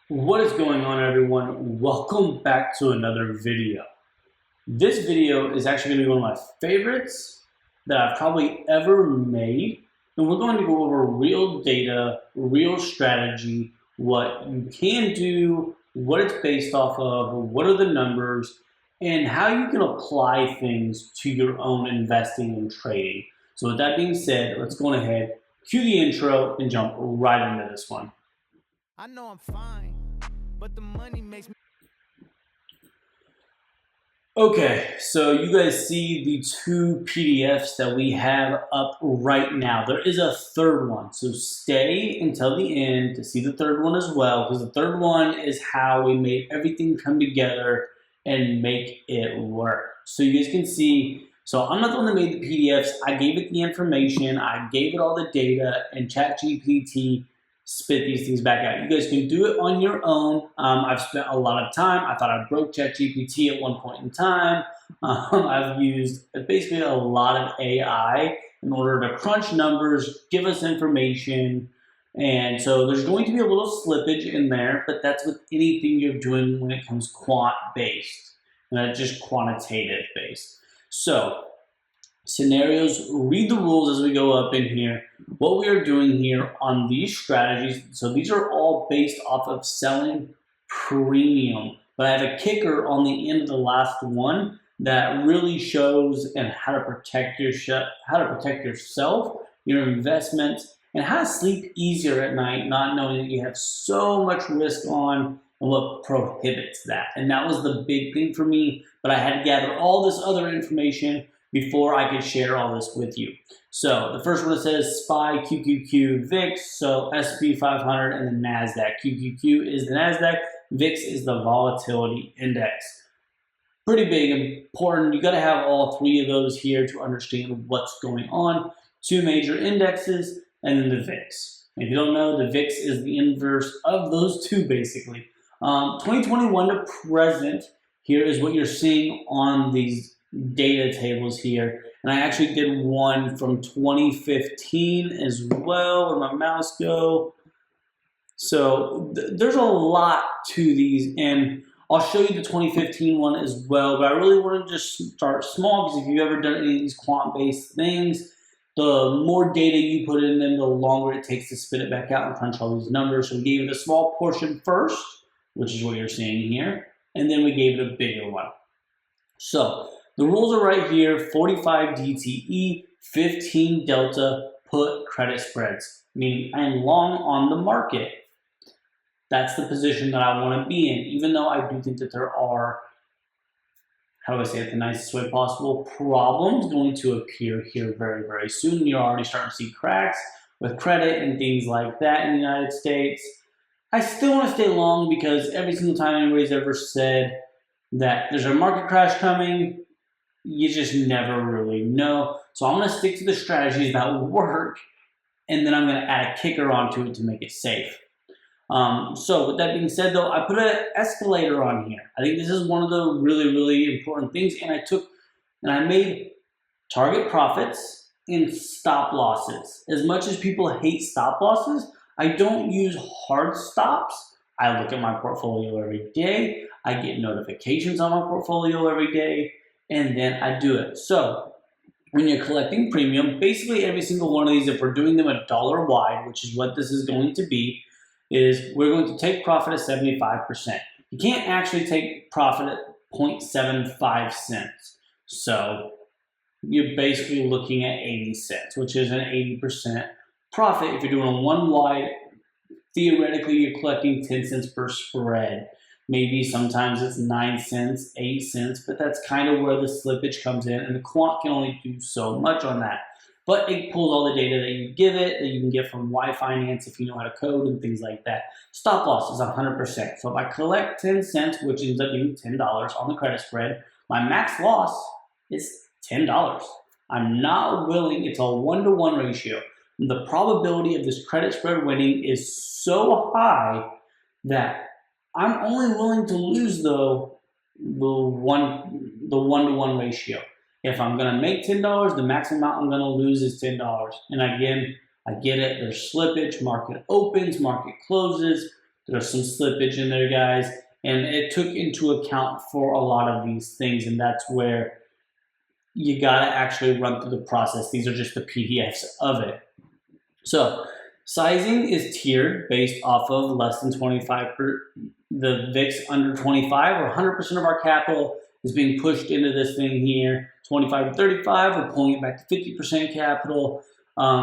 What is going on, everyone? Welcome back to another video. This video is actually going to be one of my favorites that I've probably ever made. And we're going to go over real data, real strategy, what you can do, what it's based off of, what are the numbers, and how you can apply things to your own investing and trading. So with that being said, let's go ahead, cue the intro, and jump right into this one. I know I'm fine, but the money makes me. Okay, so you guys see the two PDFs that we have up right now. There is a third one, so stay until the end to see the third one as well, because the third one is how we made everything come together and make it work. So you guys can see, so I'm not the one that made the PDFs. I gave it the information, I gave it all the data, and ChatGPT spit these things back out. You guys can do it on your own. I've spent a lot of time. I thought I broke ChatGPT at one point in time. I've used basically a lot of AI in order to crunch numbers, give us information. And so there's going to be a little slippage in there, but that's with anything you're doing when it comes quant-based, not just quantitative-based. So scenarios, read the rules as we go up in here. What we are doing here on these strategies, so these are all based off of selling premium, but I have a kicker on the end of the last one that really shows and how to protect yourself, your investments, and how to sleep easier at night, not knowing that you have so much risk on and what prohibits that. And that was the big thing for me, but I had to gather all this other information before I could share all this with you. So the first one says SPY QQQ VIX, so S&P 500 and the NASDAQ. QQQ is the NASDAQ, VIX is the volatility index. Pretty big, important. You got to have all three of those here to understand what's going on. Two major indexes and then the VIX. If you don't know, the VIX is the inverse of those two basically. 2021 to present, here is what you're seeing on these data tables here. And I actually did one from 2015 as well. Where'd my mouse go? So there's a lot to these, and I'll show you the 2015 one as well, but I really want to just start small because if you've ever done any of these quant-based things, the more data you put in them, the longer it takes to spit it back out and crunch all these numbers. So we gave it a small portion first, which is what you're seeing here, and then we gave it a bigger one. So the rules are right here: 45 DTE, 15 delta put credit spreads, meaning I'm long on the market. That's the position that I want to be in, even though I do think that there are, how do I say it the nicest way possible, problems going to appear here very, very soon. You're already starting to see cracks with credit and things like that in the United States. I still want to stay long because every single time anybody's ever said that there's a market crash coming, you just never really know. So I'm going to stick to the strategies that work, and then I'm going to add a kicker onto it to make it safe. So with that being said, though, I put an escalator on here. I think this is one of the really, really important things. And I made target profits and stop losses. As much as people hate stop losses, I don't use hard stops. I look at my portfolio every day. I get notifications on my portfolio every day, and then I do it. So when you're collecting premium, basically every single one of these, if we're doing them a dollar wide, which is what this is going to be, is we're going to take profit at 75%. You can't actually take profit at 0.75 cents. So you're basically looking at 80 cents, which is an 80% profit. If you're doing a one wide, theoretically you're collecting 10 cents per spread. Maybe sometimes it's 9 cents, 8 cents, but that's kind of where the slippage comes in, and the quant can only do so much on that. But it pulls all the data that you give it, that you can get from Y Finance if you know how to code and things like that. Stop loss is 100%. So if I collect 10 cents, which ends up being $10 on the credit spread, my max loss is $10. I'm not willing, it's a 1-to-1 ratio. The probability of this credit spread winning is so high that I'm only willing to lose, though, the 1-to-1 ratio. If I'm going to make $10, the maximum amount I'm going to lose is $10. And again, I get it. There's slippage. Market opens, market closes. There's some slippage in there, guys, and it took into account for a lot of these things, and that's where you gotta actually run through the process. These are just the PDFs of it. So sizing is tiered based off of less than 25 the VIX under 25, or 100% of our capital is being pushed into this thing here. 25 to 35, we're pulling it back to 50% capital.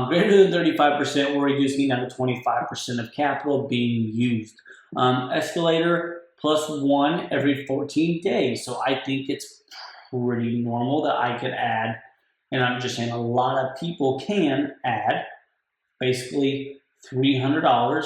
Greater than 35%, we're reducing it down to 25% of capital being used. Escalator +1 every 14 days. So I think it's pretty normal that I could add, and I'm just saying a lot of people can add, basically $300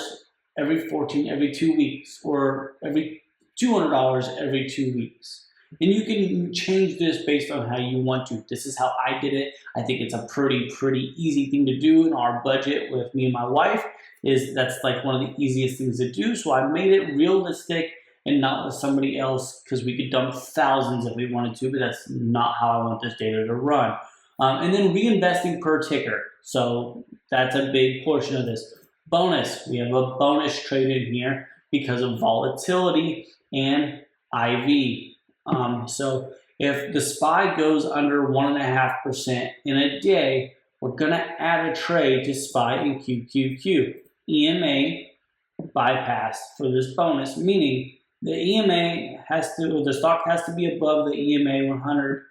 every 2 weeks, or every $200 every 2 weeks. And you can change this based on how you want to. This is how I did it. I think it's a pretty easy thing to do in our budget with me and my wife. That's like one of the easiest things to do. So I made it realistic and not with somebody else, because we could dump thousands if we wanted to, but that's not how I want this data to run. And then reinvesting per ticker. So that's a big portion of this. Bonus, we have a bonus trade in here because of volatility and IV. So if the SPY goes under 1.5% in a day, we're gonna add a trade to SPY and QQQ. EMA bypassed for this bonus, meaning the EMA has to, or the stock has to be above the EMA 100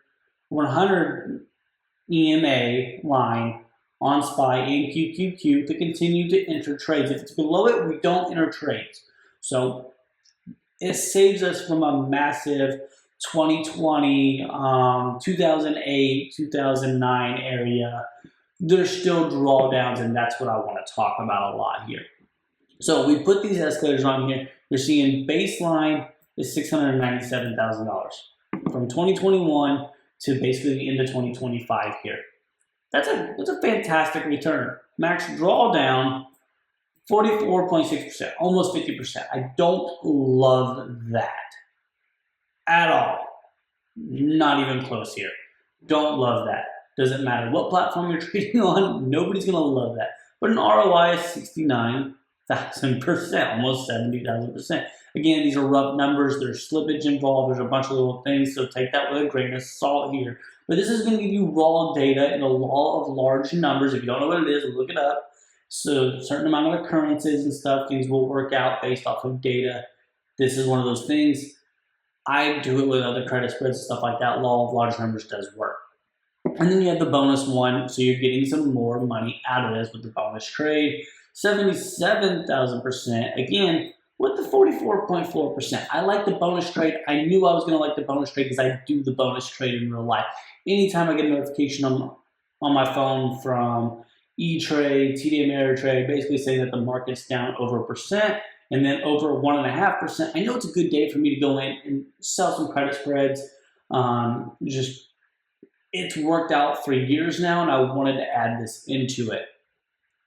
EMA line on SPY and QQQ to continue to enter trades. If it's below it, we don't enter trades. So it saves us from a massive 2020, 2008, 2009 area. There's still drawdowns, and that's what I want to talk about a lot here. So we put these escalators on here. You're seeing baseline is $697,000 from 2021 to basically the end of 2025 here. That's a fantastic return. Max drawdown, 44.6%, almost 50%. I don't love that at all. Not even close here. Don't love that. Doesn't matter what platform you're trading on, nobody's gonna love that. But an ROI is 69,000%, almost 70,000%. Again, these are rough numbers. There's slippage involved. There's a bunch of little things, so take that with a grain of salt here. But this is going to give you raw data in a law of large numbers. If you don't know what it is, look it up. So a certain amount of occurrences and stuff, things will work out based off of data. This is one of those things. I do it with other credit spreads and stuff like that. Law of large numbers does work. And then you have the bonus one, so you're getting some more money out of this with the bonus trade. 77,000%. Again, with the 44.4%. I like the bonus trade. I knew I was going to like the bonus trade because I do the bonus trade in real life. Anytime I get a notification on my phone from E-Trade, TD Ameritrade, basically saying that the market's down over 1% and then over 1.5%, I know it's a good day for me to go in and sell some credit spreads. It's worked out for years now, and I wanted to add this into it.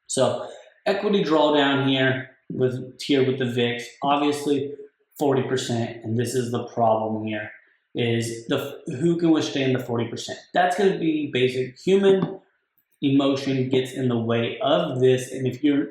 So equity drawdown here with tier with the VIX, obviously 40%, and this is the problem here, is who can withstand the 40%. That's going to be basic human emotion gets in the way of this, and if you're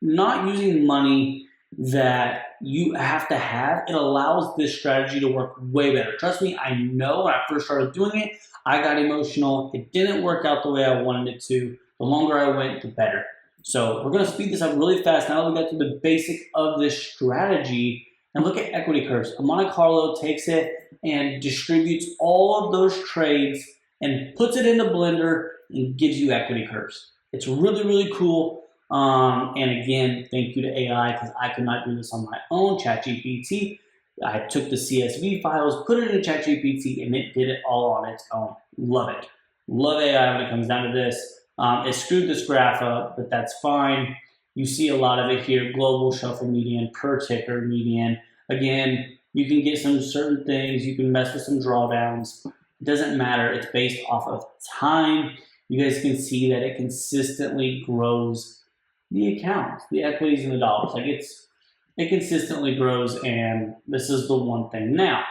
not using money that you have to have, it allows this strategy to work way better. Trust me, I know when I first started doing it, I got emotional. It didn't work out the way I wanted it to. The longer I went, the better. So we're going to speed this up really fast. Now that we got to the basic of this strategy, and look at equity curves. A Monte Carlo takes it and distributes all of those trades and puts it in the blender and gives you equity curves. It's really cool. And again, thank you to AI, because I could not do this on my own. ChatGPT, I took the CSV files, put it in ChatGPT, and it did it all on its own. Love it. Love AI when it comes down to this. It screwed this graph up, but that's fine. You see a lot of it here. Global shuffle median, per ticker median. Again, you can get some certain things. You can mess with some drawdowns. It doesn't matter. It's based off of time. You guys can see that it consistently grows the accounts, the equities and the dollars. Like it consistently grows, and this is the one thing. Now,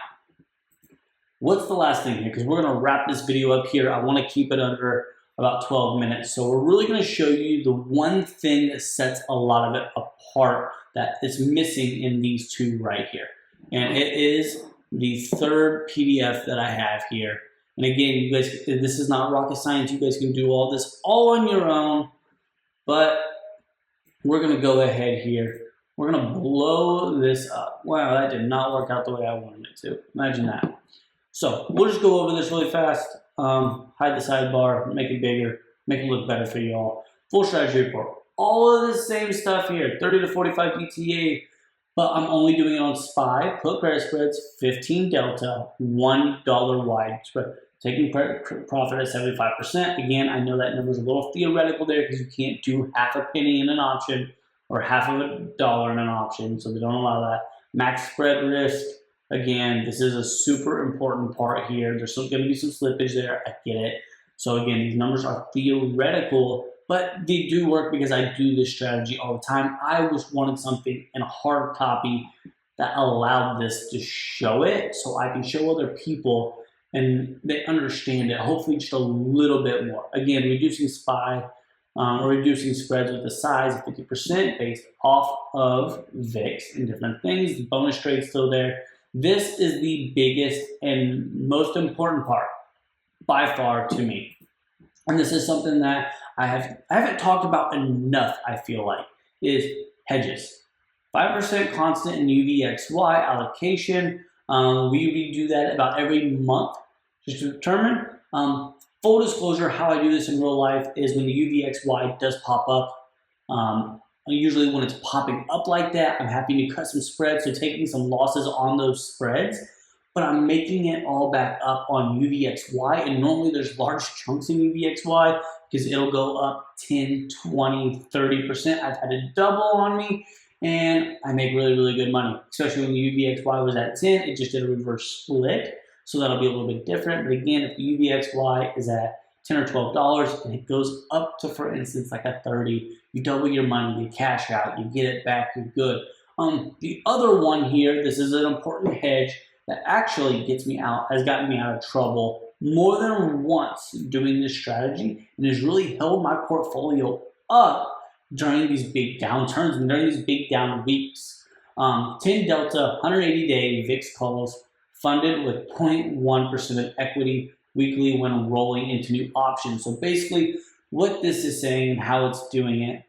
what's the last thing here? Because we're going to wrap this video up here. I want to keep it under about 12 minutes. So we're really going to show you the one thing that sets a lot of it apart that is missing in these two right here. And it is the third PDF that I have here. And again, you guys, this is not rocket science. You guys can do all this all on your own, but we're going to go ahead here. We're going to blow this up. Wow, that did not work out the way I wanted it to. Imagine that. So we'll just go over this really fast. Hide the sidebar, make it bigger, make it look better for you all. Full strategy report. All of the same stuff here, 30 to 45 DTA, but I'm only doing it on SPY, put credit spreads, 15 delta, $1 wide spread. Taking profit at 75%. Again, I know that number is a little theoretical there because you can't do half a penny in an option or half of $1 in an option, so they don't allow that. Max spread risk. Again, this is a super important part here. There's going to be some slippage there. I get it. So again, these numbers are theoretical, but they do work because I do this strategy all the time. I just wanted something in a hard copy that allowed this to show it so I can show other people and they understand it, hopefully just a little bit more. Again, reducing SPY or reducing spreads with the size of 50% based off of VIX and different things. The bonus trade's still there. This is the biggest and most important part by far to me. And this is something that I haven't talked about enough, I feel like, is hedges. 5% constant in UVXY allocation. We redo that about every month just to determine. Full disclosure, how I do this in real life is when the UVXY does pop up, usually when it's popping up like that, I'm happy to cut some spreads, so taking some losses on those spreads, but I'm making it all back up on UVXY, and normally there's large chunks in UVXY because it'll go up 10, 20, 30%. I've had it double on me, and I make really, really good money, especially when the UVXY was at 10. It just did a reverse split, so that'll be a little bit different. But again, if the UVXY is at $10 or $12 and it goes up to, for instance, like a 30, you double your money, you cash out, you get it back, you're good. The other one here, this is an important hedge that actually has gotten me out of trouble more than once doing this strategy, and has really held my portfolio up during these big downturns and during these big down weeks. 10 delta, 180-day VIX calls funded with 0.1% of equity weekly when rolling into new options. So basically what this is saying and how it's doing it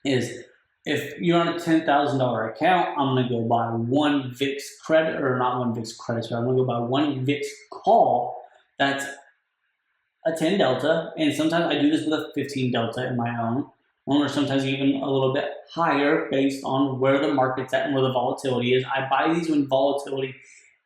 is if you're on a $10,000 account, I'm going to go buy one VIX credit, or not one VIX credit, so I'm going to go buy one VIX call that's a 10 delta, and sometimes I do this with a 15 delta in my own, or sometimes even a little bit higher based on where the market's at and where the volatility is. I buy these when volatility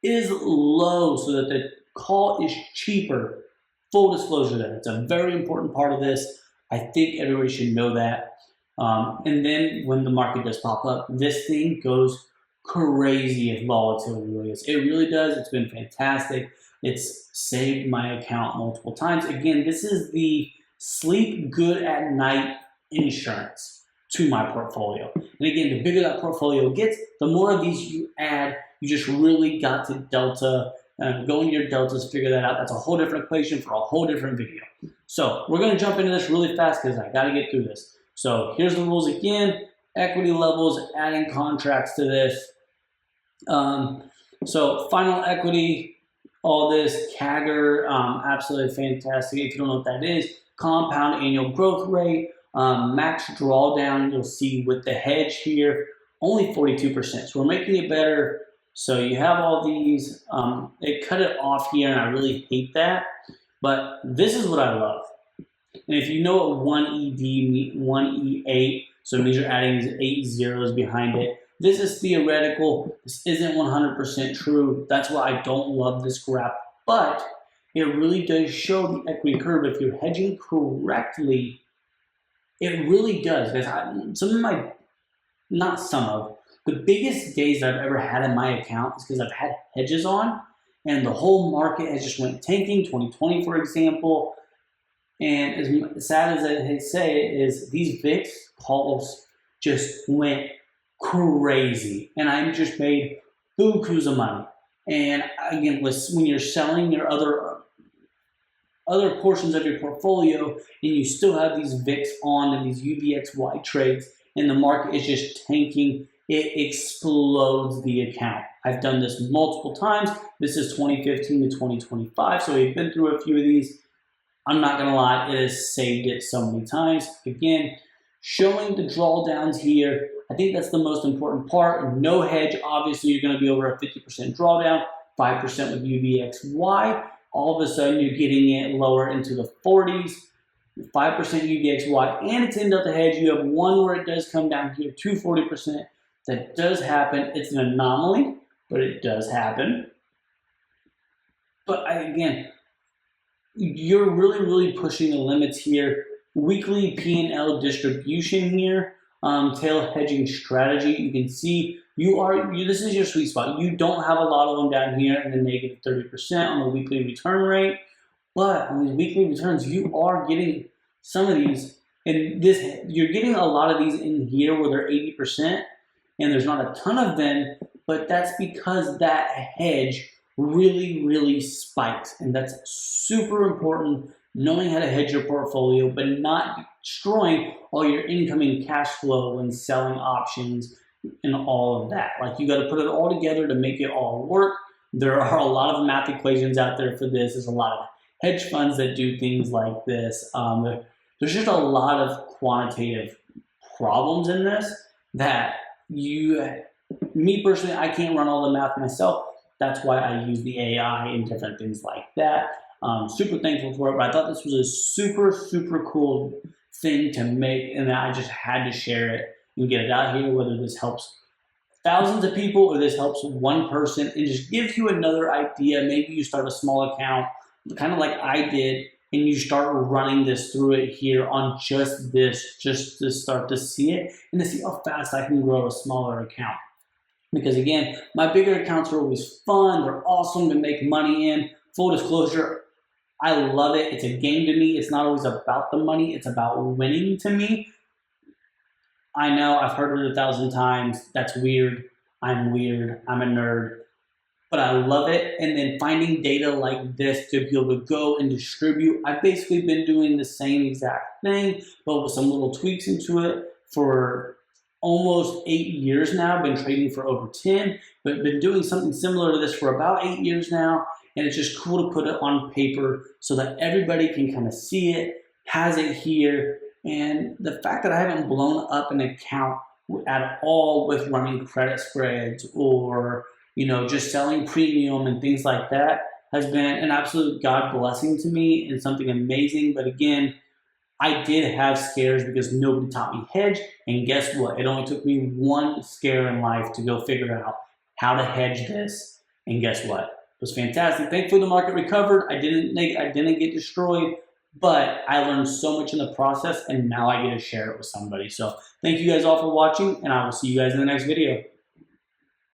is low so that the call is cheaper. Full disclosure there. It's a very important part of this. I think everybody should know that. And then when the market does pop up, this thing goes crazy if volatility really is. It really does. It's been fantastic. It's saved my account multiple times. Again, this is the sleep good at night insurance to my portfolio. And again, the bigger that portfolio gets, the more of these you add. You just really got to delta. Go into your deltas, figure that out. That's a whole different equation for a whole different video. So we're going to jump into this really fast because I got to get through this. So here's the rules again. Equity levels, adding contracts to this. So final equity, all this, CAGR, absolutely fantastic. If you don't know what that is, compound annual growth rate, max drawdown, you'll see with the hedge here, only 42%. So we're making it better. So you have all these, it cut it off here, and I really hate that, but this is what I love. And if you know what 1ED, 1E8, so it means you're adding these 8 zeros behind it. This is theoretical. This isn't 100% true. That's why I don't love this graph, but it really does show the equity curve. If you're hedging correctly, it really does. The biggest days I've ever had in my account is because I've had hedges on and the whole market has just went tanking, 2020 for example. And as sad as I say it is, these VIX calls just went crazy and I just made bukus of money. And again, when you're selling your other other portions of your portfolio, and you still have these VIX on and these UVXY trades, and the market is just tanking, it explodes the account. I've done this multiple times. This is 2015 to 2025, so we've been through a few of these. I'm not gonna lie, it has saved it so many times. Again, showing the drawdowns here, I think that's the most important part. No hedge, obviously you're gonna be over a 50% drawdown, 5% with UVXY. All of a sudden you're getting it lower into the 40s, 5% UVXY, and it's in Delta hedge. You have one where it does come down here to 40%. That does happen. It's an anomaly, but it does happen. But again, you're really pushing the limits here. Weekly P&L distribution here, tail hedging strategy. You can see this is your sweet spot. You don't have a lot of them down here in the negative 30% on the weekly return rate, but on these weekly returns, you are getting some of these, and you're getting a lot of these in here where they're 80%, and there's not a ton of them, but that's because that hedge really spikes, and that's super important, knowing how to hedge your portfolio, but not destroying all your incoming cash flow when selling options and all of that. Like, you got to put it all together to make it all work. There are a lot of math equations out there for this. There's a lot of hedge funds that do things like this. There's just a lot of quantitative problems in this that me personally, I can't run all the math myself. That's why I use the AI and different things like that. Super thankful for it, but I thought this was a super cool thing to make, and I just had to share it and get it out here, whether this helps thousands of people or this helps one person and just gives you another idea. Maybe you start a small account, kind of like I did, and you start running this through it here on just this, just to start to see it and to see how fast I can grow a smaller account. Because again, my bigger accounts are always fun. They're awesome to make money in. Full disclosure, I love it. It's a game to me. It's not always about the money. It's about winning to me. I know, I've heard it 1,000 times. That's weird. I'm weird. I'm a nerd. But I love it. And then finding data like this to be able to go and distribute. I've basically been doing the same exact thing, but with some little tweaks into it for almost 8 years now. I've been trading for over 10, but been doing something similar to this for about 8 years now. And it's just cool to put it on paper so that everybody can kind of see it, has it here. And the fact that I haven't blown up an account at all with running credit spreads or, just selling premium and things like that has been an absolute God blessing to me and something amazing. But again, I did have scares because nobody taught me hedge. And guess what? It only took me one scare in life to go figure out how to hedge this. And guess what? It was fantastic. Thankfully, the market recovered. I didn't get destroyed, but I learned so much in the process, and now I get to share it with somebody. So thank you guys all for watching, and I will see you guys in the next video.